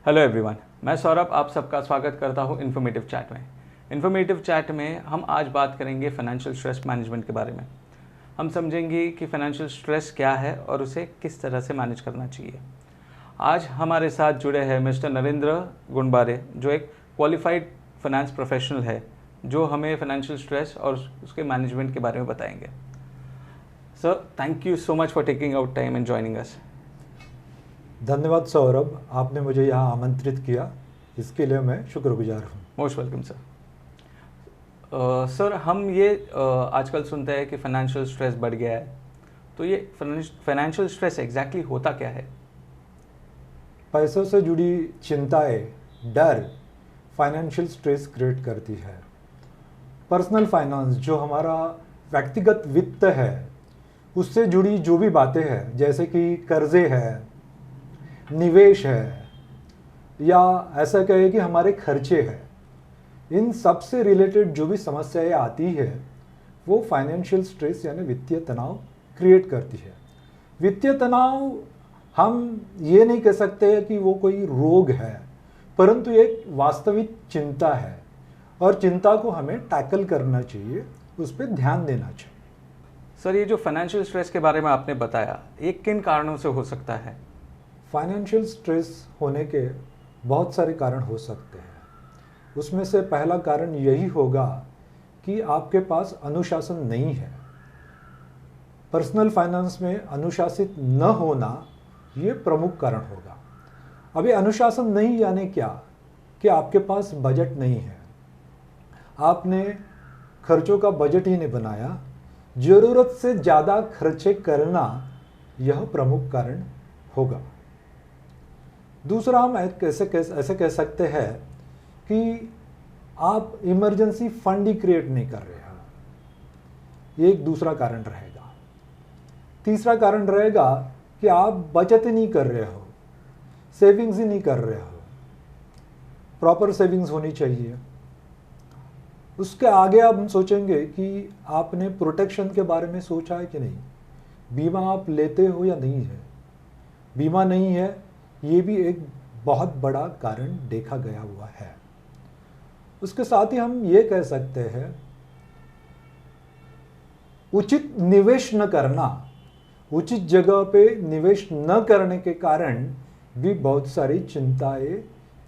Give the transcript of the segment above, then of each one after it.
Hello everyone, मैं सौरभ आप सबका स्वागत करता हूं इन्फॉर्मेटिव चैट में। इन्फॉर्मेटिव चैट में हम आज बात करेंगे फाइनेंशियल स्ट्रेस मैनेजमेंट के बारे में। हम समझेंगे कि फाइनेंशियल स्ट्रेस क्या है और उसे किस तरह से मैनेज करना चाहिए। आज हमारे साथ जुड़े हैं मिस्टर नरेंद्र गुणबारे, जो एक क्वालिफाइड फाइनेंस प्रोफेशनल है, जो हमें फाइनेंशियल स्ट्रेस और उसके मैनेजमेंट के बारे में बताएंगे। Sir, thank you so much for taking out time and joining us. धन्यवाद सौरभ, आपने मुझे यहाँ आमंत्रित किया, इसके लिए मैं शुक्रगुजार हूँ। Most welcome sir. सर, हम ये आजकल सुनते हैं कि फाइनेंशियल स्ट्रेस बढ़ गया है, तो ये फाइनेंशियल स्ट्रेस एग्जैक्टली होता क्या है? पैसों से जुड़ी चिंताएं, डर फाइनेंशियल स्ट्रेस क्रिएट करती है। पर्सनल फाइनेंस, जो हमारा व्यक्तिगत वित्त है, उससे जुड़ी जो भी बातें हैं, जैसे कि कर्जे है, निवेश है, या ऐसा कहे कि हमारे खर्चे हैं, इन सब से रिलेटेड जो भी समस्याएं आती है वो फाइनेंशियल स्ट्रेस यानी वित्तीय तनाव क्रिएट करती है। वित्तीय तनाव हम ये नहीं कह सकते कि वो कोई रोग है, परंतु एक वास्तविक चिंता है और चिंता को हमें टैकल करना चाहिए, उस पर ध्यान देना चाहिए। सर, ये जो फाइनेंशियल स्ट्रेस के बारे में आपने बताया, ये किन कारणों से हो सकता है? फाइनेंशियल स्ट्रेस होने के बहुत सारे कारण हो सकते हैं। उसमें से पहला कारण यही होगा कि आपके पास अनुशासन नहीं है। पर्सनल फाइनेंस में अनुशासित न होना ये प्रमुख कारण होगा। अभी अनुशासन नहीं यानी क्या? कि आपके पास बजट नहीं है, आपने खर्चों का बजट ही नहीं बनाया, ज़रूरत से ज़्यादा खर्चे करना यह प्रमुख कारण होगा। दूसरा, हम ऐसे कह सकते हैं कि आप इमरजेंसी फंड ही क्रिएट नहीं कर रहे हो, ये एक दूसरा कारण रहेगा। तीसरा कारण रहेगा कि आप बचत ही नहीं कर रहे हो, सेविंग्स ही नहीं कर रहे हो। प्रॉपर सेविंग्स होनी चाहिए। उसके आगे अब हम सोचेंगे कि आपने प्रोटेक्शन के बारे में सोचा है कि नहीं, बीमा आप लेते हो या नहीं है। बीमा नहीं है, ये भी एक बहुत बड़ा कारण देखा गया हुआ है। उसके साथ ही हम ये कह सकते हैं, उचित निवेश न करना, उचित जगह पे निवेश न करने के कारण भी बहुत सारी चिंताएं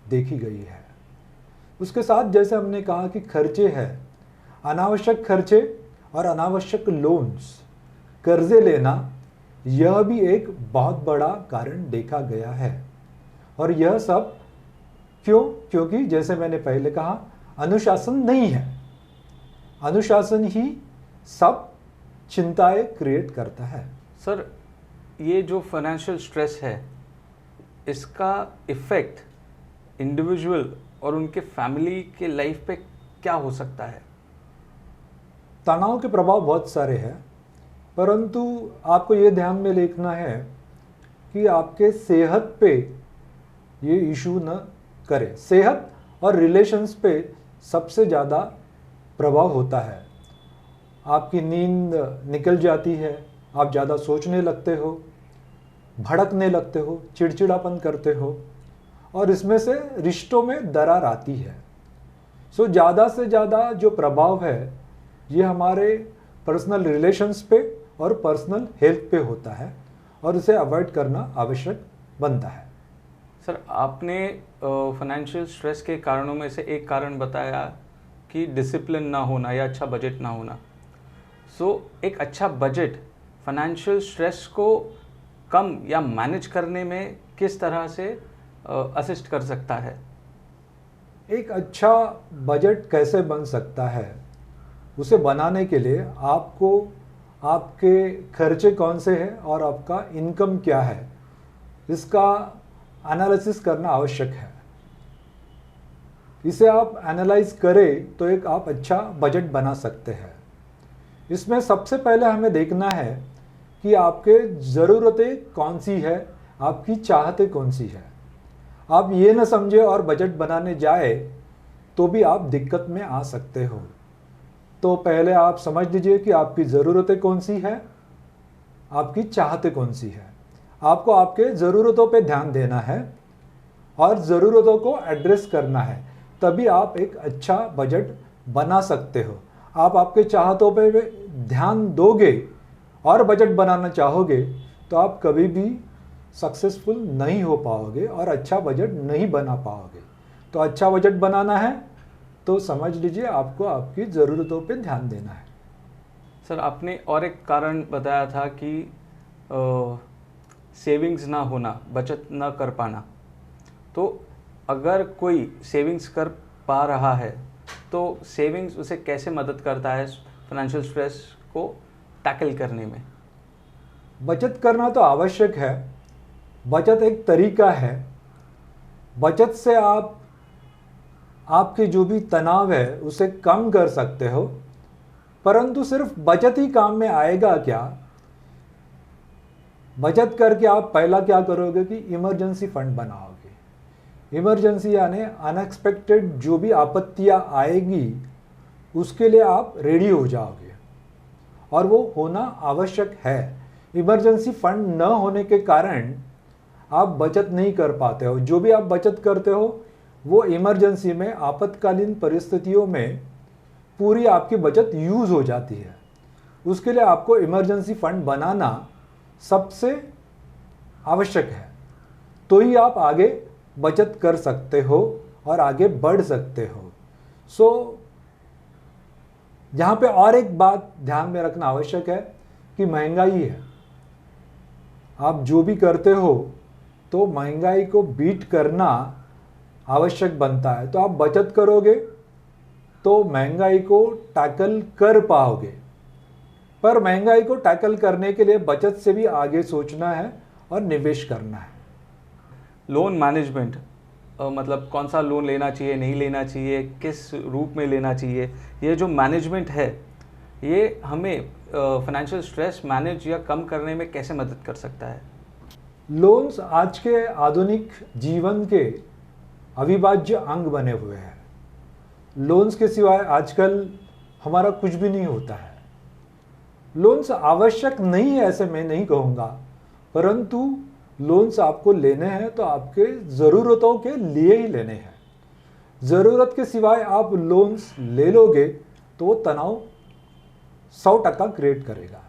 देखी गई है। उसके साथ जैसे हमने कहा कि खर्चे हैं, अनावश्यक खर्चे और अनावश्यक लोन्स, कर्जे लेना, यह भी एक बहुत बड़ा कारण देखा गया है। और यह सब क्यों? क्योंकि जैसे मैंने पहले कहा, अनुशासन नहीं है। अनुशासन ही सब चिंताएं क्रिएट करता है। सर, ये जो फाइनेंशियल स्ट्रेस है, इसका इफ़ेक्ट इंडिविजुअल और उनके फैमिली के लाइफ पे क्या हो सकता है? तनाव के प्रभाव बहुत सारे हैं, परंतु आपको ये ध्यान में रखना है कि आपके सेहत पे ये इशू न करे। सेहत और रिलेशंस पे सबसे ज़्यादा प्रभाव होता है। आपकी नींद निकल जाती है, आप ज़्यादा सोचने लगते हो, भड़कने लगते हो, चिड़चिड़ापन करते हो, और इसमें से रिश्तों में दरार आती है। सो ज़्यादा से ज़्यादा जो प्रभाव है ये हमारे पर्सनल रिलेशंस पे और पर्सनल हेल्थ पे होता है, और इसे अवॉइड करना आवश्यक बनता है। सर, आपने फाइनेंशियल स्ट्रेस के कारणों में से एक कारण बताया कि डिसिप्लिन ना होना या अच्छा बजट ना होना। एक अच्छा बजट फाइनेंशियल स्ट्रेस को कम या मैनेज करने में किस तरह से असिस्ट कर सकता है? एक अच्छा बजट कैसे बन सकता है, उसे बनाने के लिए आपको आपके खर्चे कौन से हैं और आपका इनकम क्या है, इसका एनालिसिस करना आवश्यक है। इसे आप एनालाइज करें तो एक आप अच्छा बजट बना सकते हैं। इसमें सबसे पहले हमें देखना है कि आपके ज़रूरतें कौन सी है, आपकी चाहतें कौन सी है। आप ये न समझे और बजट बनाने जाए तो भी आप दिक्कत में आ सकते हो। तो पहले आप समझ लीजिए कि आपकी ज़रूरतें कौन सी है, आपकी चाहतें कौन सी है। आपको आपके ज़रूरतों पे ध्यान देना है और ज़रूरतों को एड्रेस करना है, तभी आप एक अच्छा बजट बना सकते हो। आप आपके चाहतों पे ध्यान दोगे और बजट बनाना चाहोगे तो आप कभी भी सक्सेसफुल नहीं हो पाओगे और अच्छा बजट नहीं बना पाओगे। तो अच्छा बजट बनाना है तो समझ लीजिए आपको आपकी ज़रूरतों पे ध्यान देना है। सर, आपने और एक कारण बताया था कि सेविंग्स ना होना, बचत ना कर पाना। तो अगर कोई सेविंग्स कर पा रहा है तो सेविंग्स उसे कैसे मदद करता है फाइनेंशियल स्ट्रेस को टैकल करने में? बचत करना तो आवश्यक है। बचत एक तरीका है। बचत से आप आपके जो भी तनाव है उसे कम कर सकते हो। परंतु सिर्फ बचत ही काम में आएगा क्या? बचत करके आप पहला क्या करोगे कि इमरजेंसी फंड बनाओगे। इमरजेंसी यानी अनएक्सपेक्टेड जो भी आपत्तियां आएगी उसके लिए आप रेडी हो जाओगे, और वो होना आवश्यक है। इमरजेंसी फंड न होने के कारण आप बचत नहीं कर पाते हो। जो भी आप बचत करते हो वो इमरजेंसी में, आपातकालीन परिस्थितियों में पूरी आपकी बचत यूज हो जाती है। उसके लिए आपको इमरजेंसी फंड बनाना सबसे आवश्यक है, तो ही आप आगे बचत कर सकते हो और आगे बढ़ सकते हो। यहाँ पे और एक बात ध्यान में रखना आवश्यक है कि महंगाई है। आप जो भी करते हो तो महंगाई को बीट करना आवश्यक बनता है। तो आप बचत करोगे तो महंगाई को टैकल कर पाओगे। पर महंगाई को टैकल करने के लिए बचत से भी आगे सोचना है और निवेश करना है। लोन मैनेजमेंट, मतलब कौन सा लोन लेना चाहिए, नहीं लेना चाहिए, किस रूप में लेना चाहिए, ये जो मैनेजमेंट है ये हमें फाइनेंशियल स्ट्रेस मैनेज या कम करने में कैसे मदद कर सकता है? लोन्स आज के आधुनिक जीवन के अविभाज्य अंग बने हुए हैं। लोन्स के सिवाय आजकल हमारा कुछ भी नहीं होता है। लोन्स आवश्यक नहीं है ऐसे मैं नहीं कहूँगा, परंतु लोन्स आपको लेने हैं तो आपके ज़रूरतों के लिए ही लेने हैं। ज़रूरत के सिवाय आप लोन्स ले लोगे तो वो तनाव 100% क्रिएट करेगा।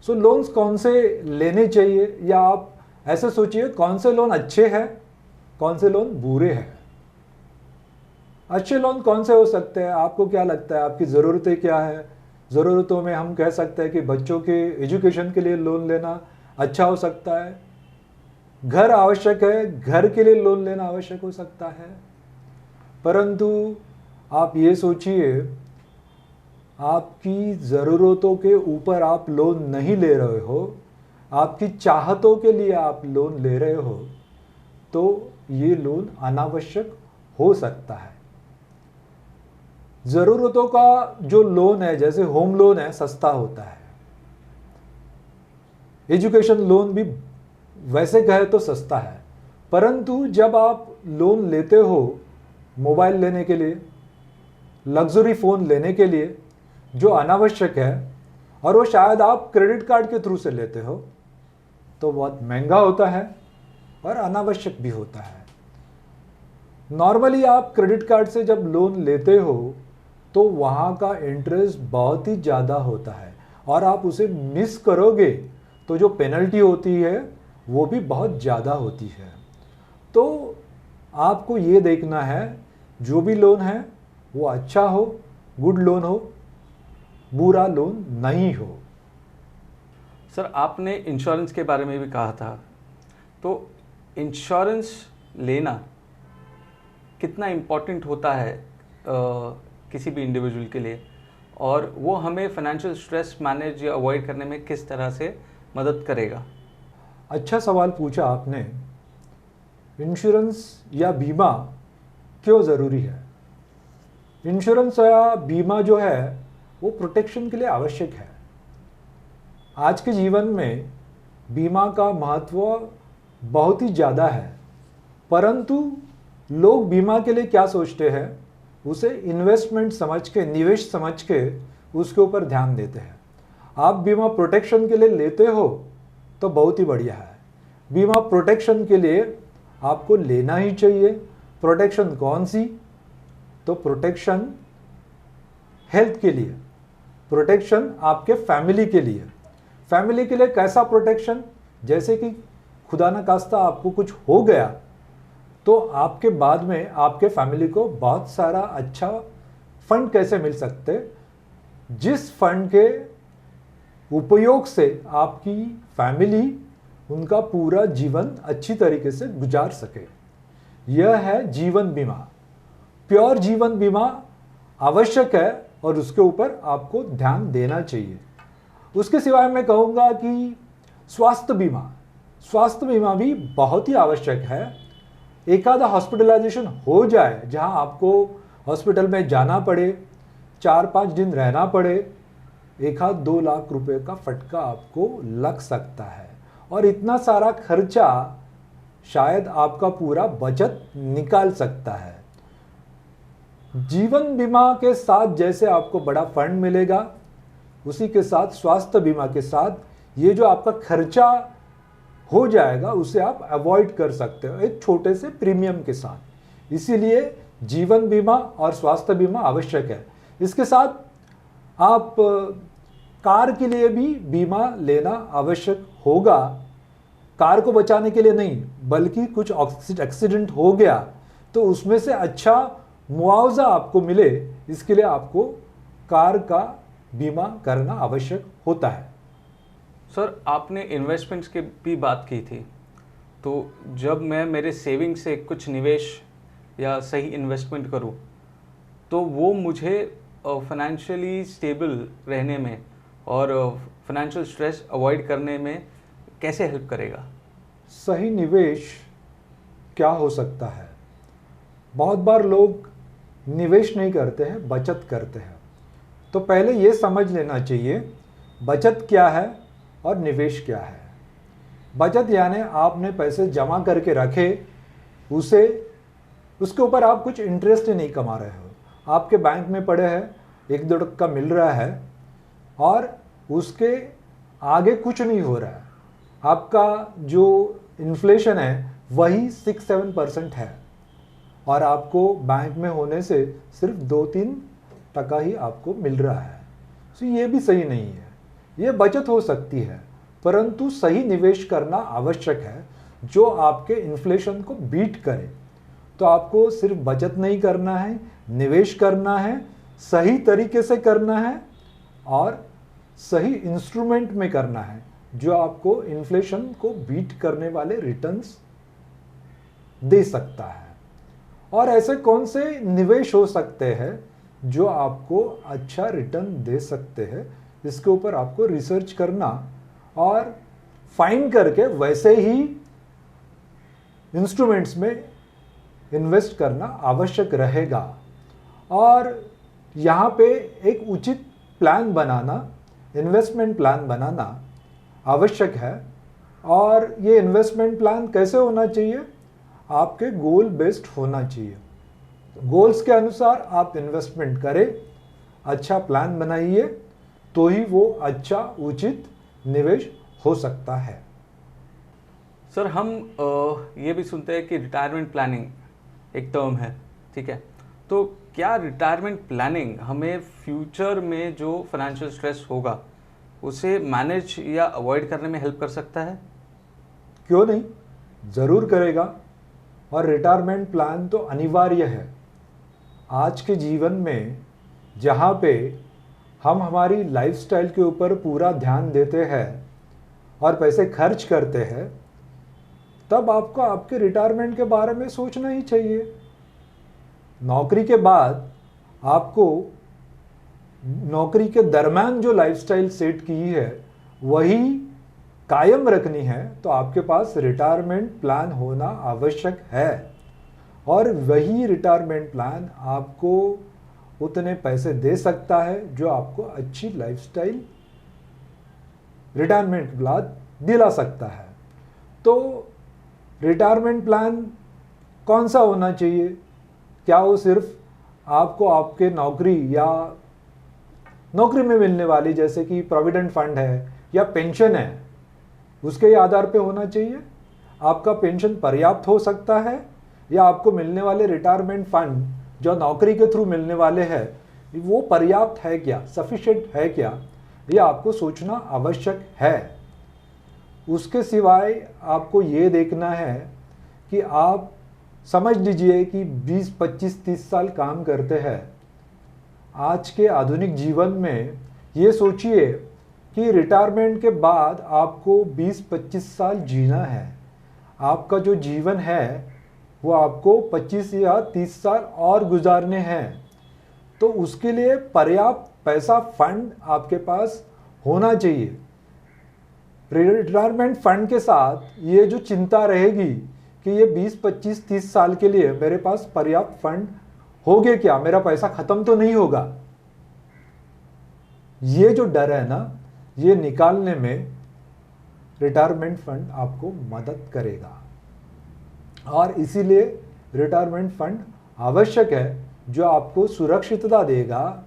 सो लोन्स कौन से लेने चाहिए, या आप ऐसे सोचिए कौन से लोन अच्छे हैं, कौन से लोन बुरे हैं। अच्छे लोन कौन से हो सकते हैं? आपको क्या लगता है आपकी ज़रूरतें क्या है? ज़रूरतों में हम कह सकते हैं कि बच्चों के एजुकेशन के लिए लोन लेना अच्छा हो सकता है। घर आवश्यक है, घर के लिए लोन लेना आवश्यक हो सकता है। परंतु आप ये सोचिए आपकी ज़रूरतों के ऊपर आप लोन नहीं ले रहे हो, आपकी चाहतों के लिए आप लोन ले रहे हो, तो ये लोन अनावश्यक हो सकता है। ज़रूरतों का जो लोन है, जैसे होम लोन है, सस्ता होता है। एजुकेशन लोन भी वैसे कहे तो सस्ता है, परंतु जब आप लोन लेते हो मोबाइल लेने के लिए, लग्जरी फ़ोन लेने के लिए जो अनावश्यक है, और वो शायद आप क्रेडिट कार्ड के थ्रू से लेते हो, तो बहुत महंगा होता है और अनावश्यक भी होता है। नॉर्मली आप क्रेडिट कार्ड से जब लोन लेते हो तो वहाँ का इंटरेस्ट बहुत ही ज़्यादा होता है, और आप उसे मिस करोगे तो जो पेनल्टी होती है वो भी बहुत ज़्यादा होती है। तो आपको ये देखना है जो भी लोन है वो अच्छा हो, गुड लोन हो, बुरा लोन नहीं हो। सर, आपने इंश्योरेंस के बारे में भी कहा था, तो इंश्योरेंस लेना कितना इम्पोर्टेंट होता है किसी भी इंडिविजुअल के लिए, और वो हमें फाइनेंशियल स्ट्रेस मैनेज या अवॉइड करने में किस तरह से मदद करेगा? अच्छा सवाल पूछा आपने। इंश्योरेंस या बीमा क्यों ज़रूरी है? इंश्योरेंस या बीमा जो है वो प्रोटेक्शन के लिए आवश्यक है। आज के जीवन में बीमा का महत्व बहुत ही ज़्यादा है, परंतु लोग बीमा के लिए क्या सोचते हैं, उसे इन्वेस्टमेंट समझ के, निवेश समझ के उसके ऊपर ध्यान देते हैं। आप बीमा प्रोटेक्शन के लिए लेते हो तो बहुत ही बढ़िया है। बीमा प्रोटेक्शन के लिए आपको लेना ही चाहिए। प्रोटेक्शन कौन सी? तो प्रोटेक्शन हेल्थ के लिए, प्रोटेक्शन आपके फैमिली के लिए। फैमिली के लिए कैसा प्रोटेक्शन? जैसे कि खुदा न खास्ता आपको कुछ हो गया तो आपके बाद में आपके फैमिली को बहुत सारा अच्छा फंड कैसे मिल सकते, जिस फंड के उपयोग से आपकी फैमिली उनका पूरा जीवन अच्छी तरीके से गुजार सके। यह है जीवन बीमा। प्योर जीवन बीमा आवश्यक है और उसके ऊपर आपको ध्यान देना चाहिए। उसके सिवाय मैं कहूँगा कि स्वास्थ्य बीमा भी बहुत ही आवश्यक है। एक आधा हॉस्पिटलाइजेशन हो जाए जहां आपको हॉस्पिटल में जाना पड़े, 4-5 दिन रहना पड़े, 1-2 लाख रुपए का फटका आपको लग सकता है और इतना सारा खर्चा शायद आपका पूरा बचत निकाल सकता है। जीवन बीमा के साथ जैसे आपको बड़ा फंड मिलेगा, उसी के साथ स्वास्थ्य बीमा के साथ ये जो आपका खर्चा हो जाएगा उसे आप अवॉइड कर सकते हो एक छोटे से प्रीमियम के साथ। इसीलिए जीवन बीमा और स्वास्थ्य बीमा आवश्यक है। इसके साथ आप कार के लिए भी बीमा लेना आवश्यक होगा। कार को बचाने के लिए नहीं, बल्कि कुछ एक्सीडेंट हो गया तो उसमें से अच्छा मुआवजा आपको मिले, इसके लिए आपको कार का बीमा करना आवश्यक होता है। सर, आपने इन्वेस्टमेंट्स की भी बात की थी, तो जब मैं मेरे सेविंग से कुछ निवेश या सही इन्वेस्टमेंट करूं तो वो मुझे फाइनेंशियली स्टेबल रहने में और फाइनेंशियल स्ट्रेस अवॉइड करने में कैसे हेल्प करेगा? सही निवेश क्या हो सकता है? बहुत बार लोग निवेश नहीं करते हैं, बचत करते हैं। तो पहले ये समझ लेना चाहिए बचत क्या है और निवेश क्या है। बचत यानी आपने पैसे जमा करके रखे, उसके ऊपर आप कुछ इंटरेस्ट ही नहीं कमा रहे हो, आपके बैंक में पड़े हैं, 1-2 टका मिल रहा है और उसके आगे कुछ नहीं हो रहा है। आपका जो इन्फ्लेशन है वही 6-7% है और आपको बैंक में होने से सिर्फ 2-3 टका ही आपको मिल रहा है। तो ये भी सही नहीं है। ये बचत हो सकती है, परंतु सही निवेश करना आवश्यक है जो आपके इन्फ्लेशन को बीट करे। तो आपको सिर्फ बचत नहीं करना है, निवेश करना है, सही तरीके से करना है और सही इंस्ट्रूमेंट में करना है जो आपको इन्फ्लेशन को बीट करने वाले रिटर्न्स दे सकता है। और ऐसे कौन से निवेश हो सकते हैं जो आपको अच्छा रिटर्न दे सकते हैं, इसके ऊपर आपको रिसर्च करना और फाइंड करके वैसे ही इंस्ट्रूमेंट्स में इन्वेस्ट करना आवश्यक रहेगा। और यहाँ पे एक उचित प्लान बनाना, इन्वेस्टमेंट प्लान बनाना आवश्यक है। और ये इन्वेस्टमेंट प्लान कैसे होना चाहिए? आपके गोल बेस्ड होना चाहिए। गोल्स के अनुसार आप इन्वेस्टमेंट करें, अच्छा प्लान बनाइए, तो ही वो अच्छा उचित निवेश हो सकता है। सर, हम ये भी सुनते हैं कि रिटायरमेंट प्लानिंग एक टर्म है, ठीक है? तो क्या रिटायरमेंट प्लानिंग हमें फ्यूचर में जो फाइनेंशियल स्ट्रेस होगा उसे मैनेज या अवॉइड करने में हेल्प कर सकता है? क्यों नहीं, ज़रूर करेगा। और रिटायरमेंट प्लान तो अनिवार्य है। आज के जीवन में जहाँ पे हम हमारी लाइफस्टाइल के ऊपर पूरा ध्यान देते हैं और पैसे खर्च करते हैं, तब आपको आपके रिटायरमेंट के बारे में सोचना ही चाहिए। नौकरी के बाद आपको नौकरी के दरम्यान जो लाइफस्टाइल सेट की है वही कायम रखनी है, तो आपके पास रिटायरमेंट प्लान होना आवश्यक है। और वही रिटायरमेंट प्लान आपको उतने पैसे दे सकता है जो आपको अच्छी लाइफस्टाइल रिटायरमेंट के बाद दिला सकता है। तो रिटायरमेंट प्लान कौन सा होना चाहिए? क्या वो सिर्फ आपको आपके नौकरी में मिलने वाली, जैसे कि प्रोविडेंट फंड है या पेंशन है, उसके आधार पे होना चाहिए? आपका पेंशन पर्याप्त हो सकता है या आपको मिलने वाले रिटायरमेंट फंड जो नौकरी के थ्रू मिलने वाले हैं वो पर्याप्त है क्या, सफिशिएंट है क्या, ये आपको सोचना आवश्यक है। उसके सिवाय आपको ये देखना है कि आप समझ लीजिए कि 20, 25, 30 साल काम करते हैं। आज के आधुनिक जीवन में ये सोचिए कि रिटायरमेंट के बाद आपको 20-25 साल जीना है। आपका जो जीवन है वो आपको 25 या 30 साल और गुजारने हैं। तो उसके लिए पर्याप्त पैसा फंड आपके पास होना चाहिए। रिटायरमेंट फंड के साथ ये जो चिंता रहेगी कि ये 20, 25, 30 साल के लिए मेरे पास पर्याप्त फंड होंगे क्या, मेरा पैसा खत्म तो नहीं होगा, ये जो डर है ना, ये निकालने में रिटायरमेंट फंड आपको मदद करेगा। और इसीलिए रिटायरमेंट फंड आवश्यक है, जो आपको सुरक्षितता देगा,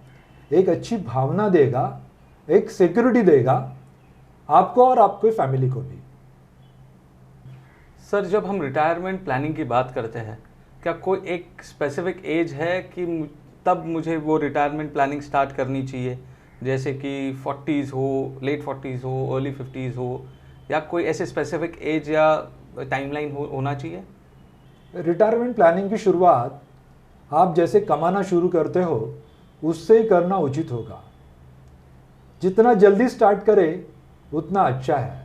एक अच्छी भावना देगा, एक सिक्योरिटी देगा आपको और आपकी फैमिली को भी। सर, जब हम रिटायरमेंट प्लानिंग की बात करते हैं, क्या कोई एक स्पेसिफिक एज है कि तब मुझे वो रिटायरमेंट प्लानिंग स्टार्ट करनी चाहिए, जैसे कि 40s हो, लेट 40s हो, अर्ली 50s हो, या कोई ऐसे स्पेसिफिक एज या टाइमलाइन होना चाहिए? रिटायरमेंट प्लानिंग की शुरुआत आप जैसे कमाना शुरू करते हो उससे ही करना उचित होगा। जितना जल्दी स्टार्ट करें उतना अच्छा है।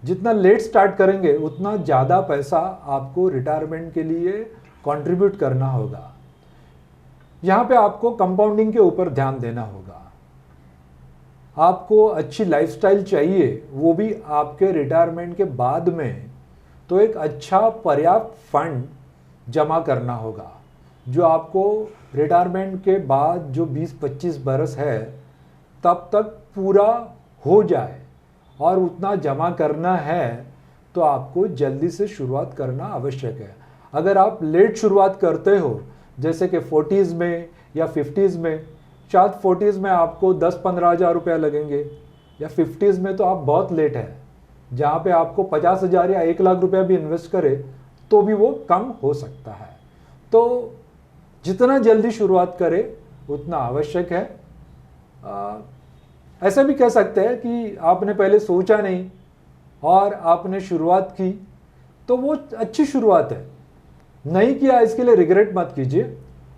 जितना लेट स्टार्ट करेंगे उतना ज़्यादा पैसा आपको रिटायरमेंट के लिए कंट्रीब्यूट करना होगा। यहाँ पे आपको कंपाउंडिंग के ऊपर ध्यान देना होगा। आपको अच्छी लाइफस्टाइल चाहिए, वो भी आपके रिटायरमेंट के बाद में, तो एक अच्छा पर्याप्त फंड जमा करना होगा जो आपको रिटायरमेंट के बाद जो 20-25 बरस है तब तक पूरा हो जाए। और उतना जमा करना है तो आपको जल्दी से शुरुआत करना आवश्यक है। अगर आप लेट शुरुआत करते हो, जैसे कि 40s में या 50s में, शायद 40s में आपको 10-15 हज़ार रुपया लगेंगे, या 50s में तो आप बहुत लेट है, जहाँ पे आपको 50,000 या 1 लाख रुपया भी इन्वेस्ट करे तो भी वो कम हो सकता है। तो जितना जल्दी शुरुआत करे उतना आवश्यक है। ऐसा भी कह सकते हैं कि आपने पहले सोचा नहीं और आपने शुरुआत की तो वो अच्छी शुरुआत है। नहीं किया इसके लिए रिग्रेट मत कीजिए,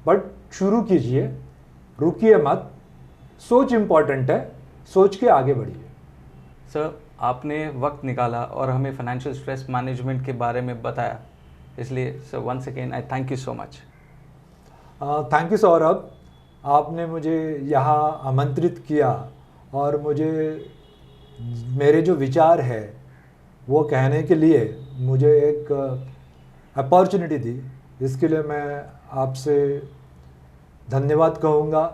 बट शुरू कीजिए, रुकिए मत। सोच इम्पॉर्टेंट है, सोच के आगे बढ़िए। सर, आपने वक्त निकाला और हमें फाइनेंशियल स्ट्रेस मैनेजमेंट के बारे में बताया, इसलिए sir once again I thank you so much. Thank you Saurabh, आपने मुझे यहाँ आमंत्रित किया और मुझे मेरे जो विचार है वो कहने के लिए मुझे एक अपॉर्चुनिटी दी। इसके लिए मैं आपसे धन्यवाद कहूँगा।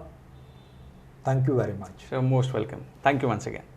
Thank you very much. Most welcome. Thank you once again.